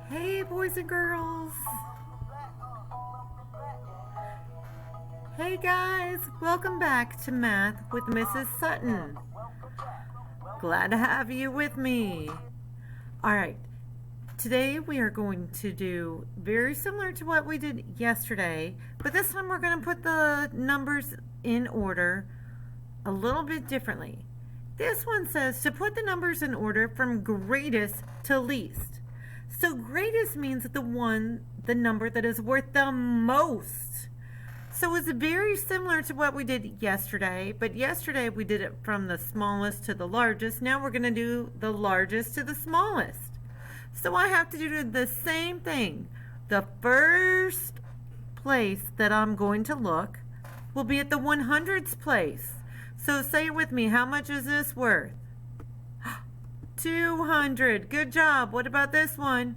Hey, boys and girls. Hey, guys. Welcome back to Math with Mrs. Sutton. Glad to have you with me. All right. Today we are going to do very similar to what we did yesterday, but this time we're going to put the numbers in order a little bit differently. This one says to put the numbers in order from greatest to least. So greatest means the number that is worth the most. So it's very similar to what we did yesterday, but yesterday we did it from the smallest to the largest. Now we're going to do the largest to the smallest. So I have to do the same thing. The first place that I'm going to look will be at the 100ths place. So say it with me. How much is this worth? 200. Good job. What about this one?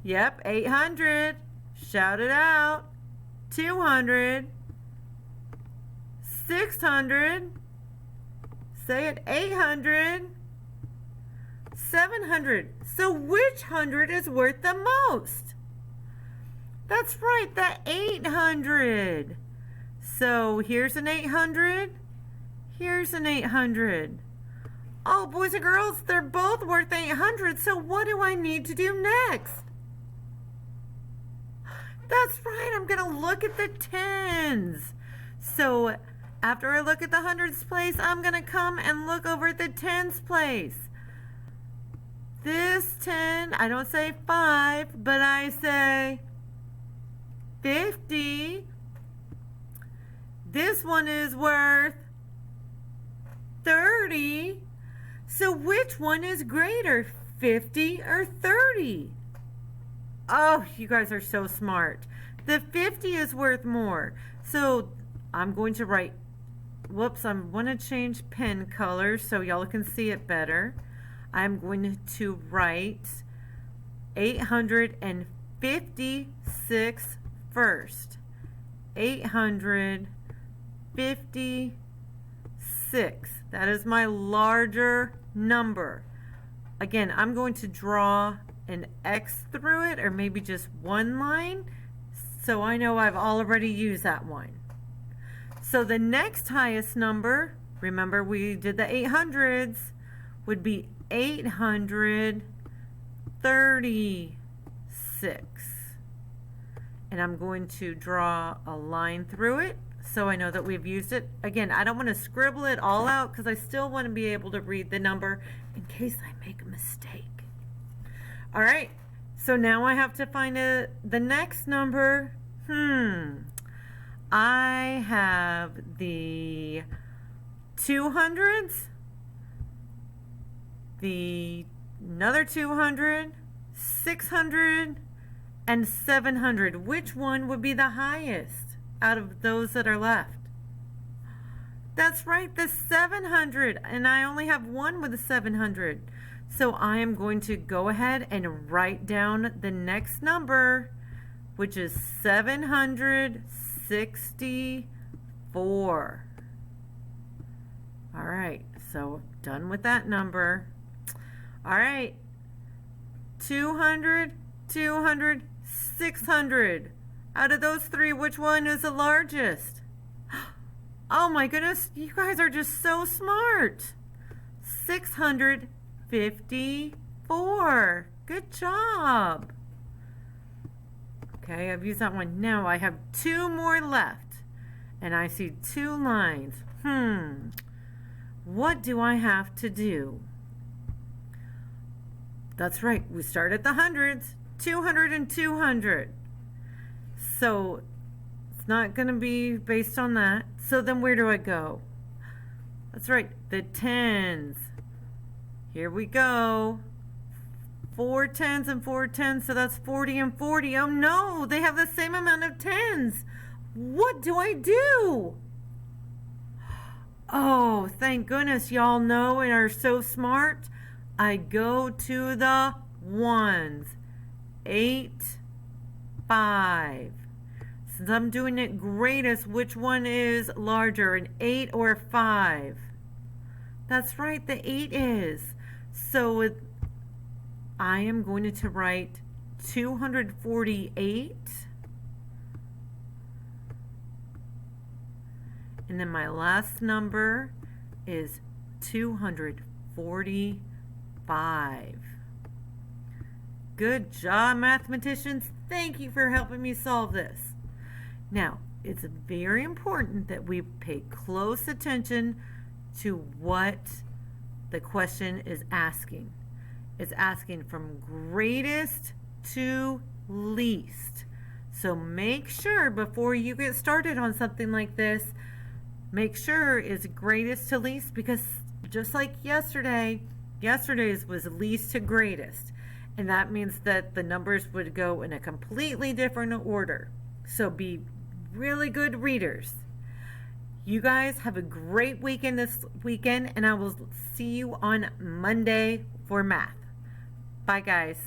Yep, 800. Shout it out. 200. 600. Say it. 800. 700. So which 100 is worth the most? That's right, the 800. So here's an 800. Here's an 800. Oh, boys and girls, they're both worth 800, so what do I need to do next? That's right, I'm going to look at the tens. So after I look at the hundreds place, I'm going to come and look over at the tens place. This 10, I don't say 5, but I say 50. This one is worth 30. So which one is greater, 50 or 30? Oh, you guys are so smart. The 50 is worth more. So I'm going to write, whoops, I want to change pen color so y'all can see it better. I'm going to write 856 first. 856. That is my larger number. Again, I'm going to draw an X through it, or maybe just one line, so I know I've already used that one. So the next highest number, remember we did the 800s, would be 836. And I'm going to draw a line through it so I know that we've used it. Again, I don't want to scribble it all out because I still want to be able to read the number in case I make a mistake. All right, so now I have to find the next number. I have the 200s, another 200, 600, and 700. Which one would be the highest out of those that are left? That's right, the 700, and I only have one with a 700. So I am going to go ahead and write down the next number, which is 764. All right, so done with that number. All right, 200, 200, 600. Out of those three, which one is the largest? Oh my goodness, you guys are just so smart. 654. Good job. Okay, I've used that one. Now I have two more left, and I see two lines. What do I have to do? That's right, we start at the hundreds, 200 and 200. So it's not going to be based on that. So then where do I go? That's right, the tens. Here we go. 4 tens and 4 tens, so that's 40 and 40. Oh no, they have the same amount of tens. What do I do? Oh, thank goodness y'all know and are so smart. I go to the ones. 8, 5. Since I'm doing it greatest, which one is larger, an 8 or a 5? That's right, the 8 is. So I am going to write 248, and then my last number is 245. Good job, mathematicians. Thank you for helping me solve this. Now, it's very important that we pay close attention to what the question is asking. It's asking from greatest to least. So make sure before you get started on something like this, make sure it's greatest to least, because just like yesterday's was least to greatest. And that means that the numbers would go in a completely different order. So be really good readers. You guys have a great weekend this weekend, and I will see you on Monday for math. Bye, guys.